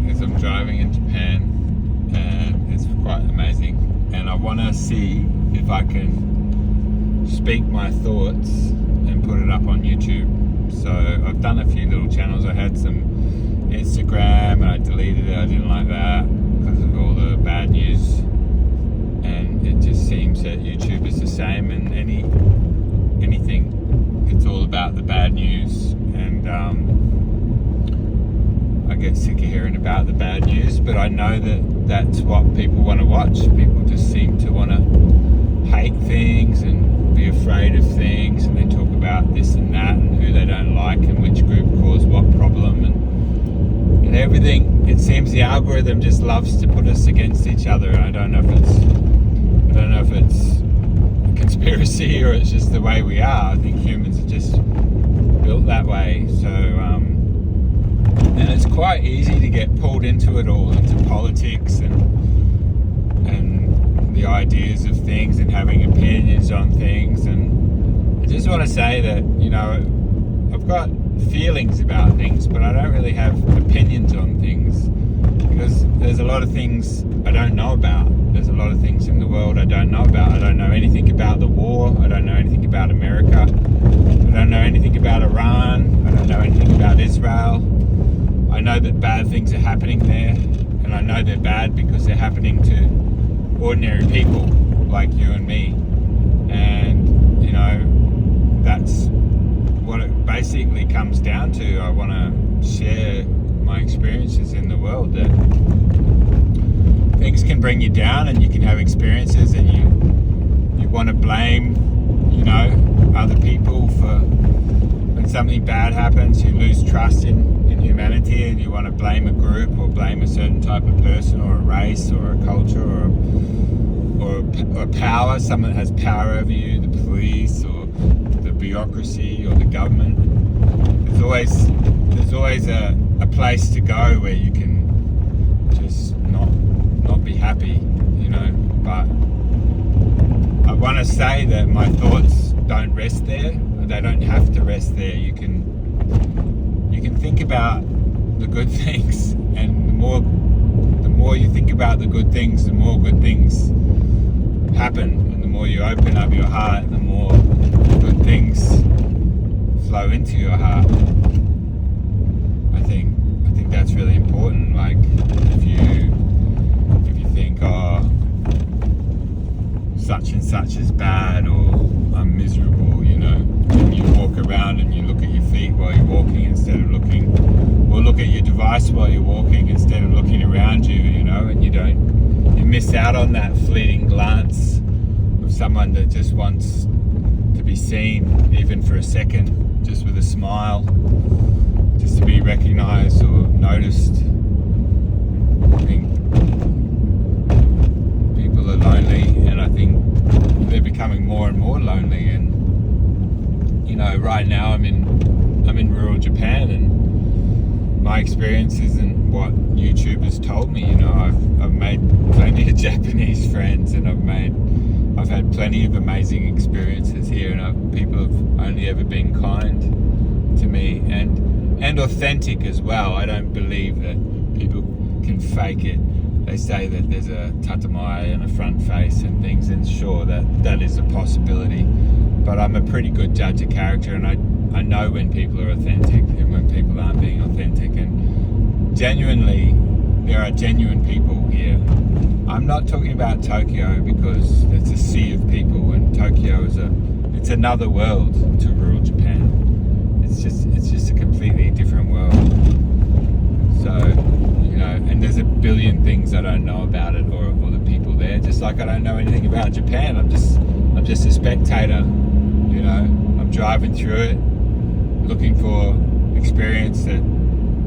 is I'm driving in Japan, and it's quite amazing. And I want to see if I can speak my thoughts and put it up on YouTube. So I've done a few little channels. I had some Instagram and I deleted it. I didn't like that because of all the bad news. And it just seems that YouTube is the same, and anything, it's all about the bad news. And I get sick of hearing about the bad news, but I know that that's what people want to watch. People just seem to want to hate things and be afraid of things, and they talk about this and that and who they don't like and which group caused what problem and everything. It seems the algorithm just loves to put us against each other. I don't know if it's a conspiracy or it's just the way we are. I think humans are just built that way. So and it's quite easy to get pulled into it all, into politics and the ideas of things and having opinions on things. And I just want to say that, you know, I've got feelings about things, but I don't really have opinions on things, because there's a lot of things I don't know about. There's a lot of things in the world I don't know about. I don't know anything about the war. I don't know anything about America. I don't know anything about Iran. I don't know anything about Israel. I know that bad things are happening there, and I know they're bad because they're happening to ordinary people like you and me. And, you know, that's what it basically comes down to. I want to share my experiences in the world, that things can bring you down and you can have experiences, and you want to blame, you know, other people for when something bad happens. You lose trust in humanity, and you want to blame a group or blame a certain type of person or a race or a culture or power, someone that has power over you, the police or the bureaucracy or the government. There's always a place to go where you can just not be happy, you know. But I want to say that my thoughts don't rest there. They don't have to rest there. You can think about the good things, and the more you think about the good things, the more good things happen. And the more you open up your heart, the more good things flow into your heart. I think that's really important. Like, if you think, oh, such and such is bad, or I'm miserable, you know, and you walk around and you look at your feet while you're walking instead of looking, or look at your device while you're walking instead of looking around you, you know, and you miss out on that fleeting glance of someone that just wants to be seen, even for a second, just with a smile, just to be recognized or noticed. I think people are lonely, and I think they're becoming more and more lonely. And, you know, right now I'm in rural Japan, and my experience isn't what YouTube has told me. You know, I've made plenty of Japanese friends, and I've had plenty of amazing experiences here, and people have only ever been kind to me and authentic as well. I don't believe that people can fake it. They say that there's a tatemae and a front face and things, and sure, that is a possibility. But I'm a pretty good judge of character, and I know when people are authentic and when people aren't being authentic. And genuinely, there are genuine people here. I'm not talking about Tokyo, because it's a sea of people, and Tokyo it's another world to rural Japan. It's just a completely different world. So, you know, and there's a billion things I don't know about it or the people there. Just like I don't know anything about Japan. I'm just a spectator. You know, I'm driving through it, looking for experience that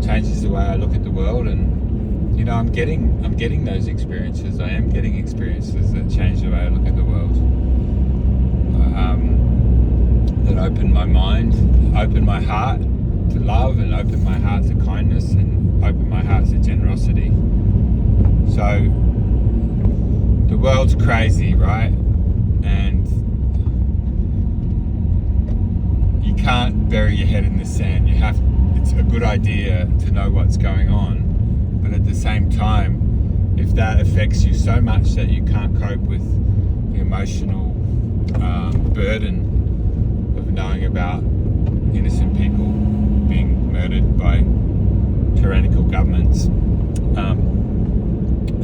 changes the way I look at the world, and, you know, I'm getting those experiences. I am getting experiences that change the way I look at the world. That open my mind, open my heart to love, and open my heart to kindness, and open my heart to generosity. So the world's crazy, right? And you can't bury your head in the sand. It's a good idea to know what's going on, but at the affects you so much that you can't cope with the emotional burden of knowing about innocent people being murdered by tyrannical governments.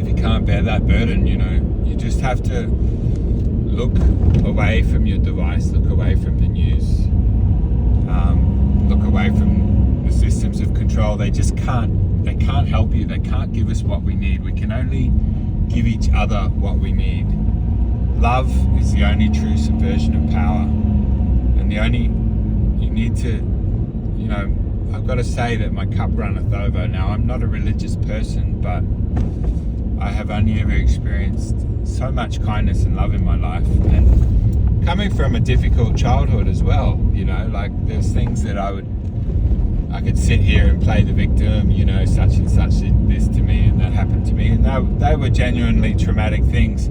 If you can't bear that burden, you just have to look away from your device, look away from the news, look away from the systems of control. They can't help you. They can't give us what we need. We can only give each other what we need. Love is the only true subversion of power. And you need to, I've got to say that my cup runneth over. Now, I'm not a religious person, but I have only ever experienced so much kindness and love in my life. And coming from a difficult childhood as well, like there's things that I could sit here and play the victim, such and such did this to me and that happened to me. And they were genuinely traumatic things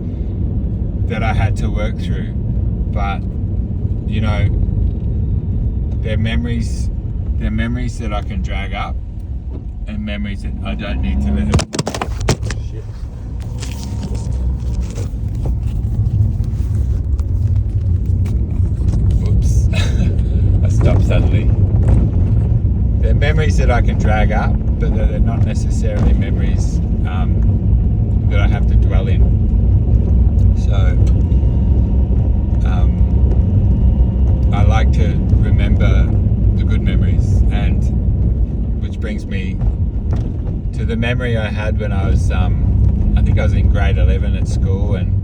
that I had to work through. But, they're memories that I can drag up and memories that I don't need to let it. Shit. Whoops. I stopped suddenly. They're memories that I can drag up, but they're not necessarily memories that I have to dwell in. So I like to remember the good memories, and which brings me to the memory I had when I was I think I was in grade 11 at school, and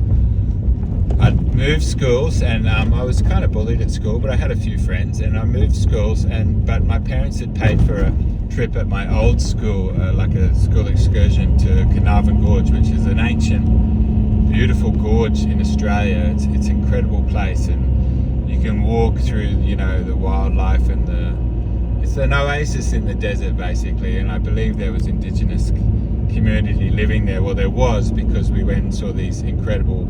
I'd moved schools, and I was kind of bullied at school, but I had a few friends, and I moved schools, but my parents had paid for a trip at my old school, like a school excursion to Carnarvon Gorge, which is an ancient, beautiful gorge in Australia. It's an incredible place, and you can walk through, the wildlife, and it's an oasis in the desert, basically. And I believe there was indigenous community living there. Well, there was, because we went and saw these incredible,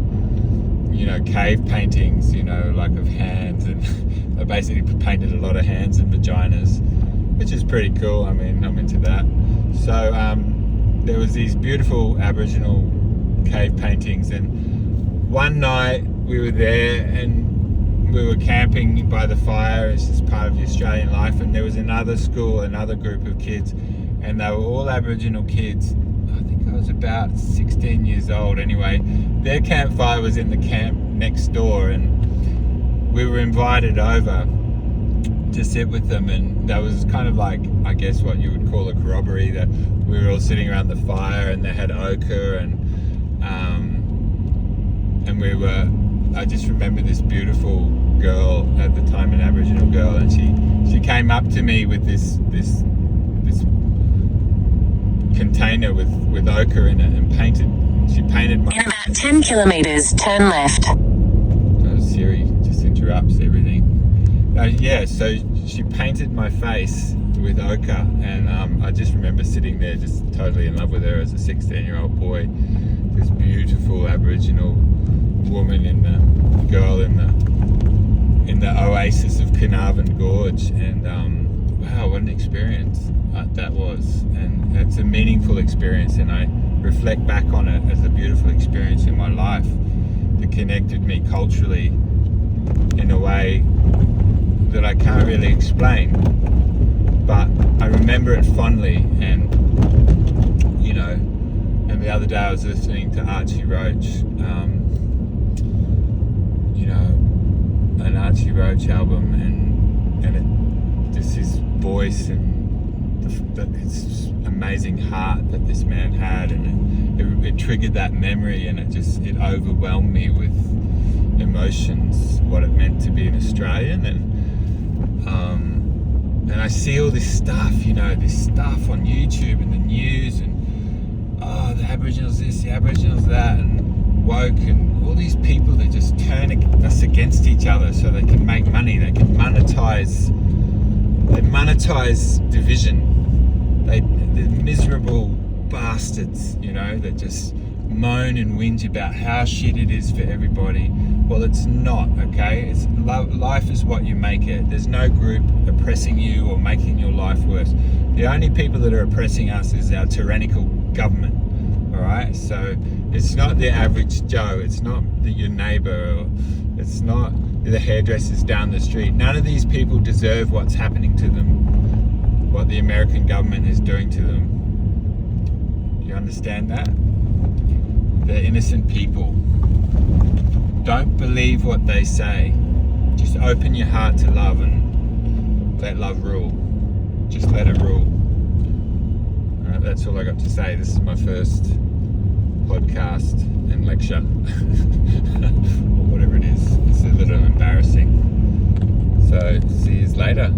cave paintings, like of hands, and I basically painted a lot of hands and vaginas, which is pretty cool. I mean, I'm into that. So there was these beautiful Aboriginal cave paintings, and one night we were there and we were camping by the fire. It's just part of the Australian life, and there was another group of kids, and they were all Aboriginal kids. I think I was about 16 years old. Anyway, their campfire was in the camp next door, and we were invited over to sit with them, and that was kind of like, I guess, what you would call a corroboree, that we were all sitting around the fire, and they had ochre, and I just remember this beautiful girl at the time, an Aboriginal girl, and she came up to me with this container with ochre in it, and she painted my... In about 10 kilometers, turn left. Siri just interrupts everything. So she painted my face with ochre, and I just remember sitting there just totally in love with her as a 16-year-old boy. This beautiful Aboriginal woman girl in the oasis of Carnarvon Gorge, and wow, what an experience that was. And it's a meaningful experience, and I reflect back on it as a beautiful experience in my life that connected me culturally in a way that I can't really explain, but I remember it fondly. And and the other day I was listening to Archie Roach, an Archie Roach album, and it just his voice and his amazing heart that this man had, and it triggered that memory, and it overwhelmed me with emotions, what it meant to be an Australian. And I see all this stuff, this stuff on YouTube and the news, and the Aboriginals this, the Aboriginals that, and woke, and all these people that just turn us against each other so they can make money. They can monetize division. They're miserable bastards, that just moan and whinge about how shit it is for everybody. Well, it's not, okay? Life is what you make it. There's no group oppressing you or making your life worse. The only people that are oppressing us is our tyrannical government, All right, so it's not the average Joe. It's not your neighbor. Or it's not the hairdressers down the street. None of these people deserve what's happening to them, what the American government is doing to them. Do you understand that? They're innocent people. Don't believe what they say. Just open your heart to love and let love rule. Just let it rule. All right, that's all I got to say. This is my first podcast and lecture, or whatever it is. It's a little embarrassing. So, see you later.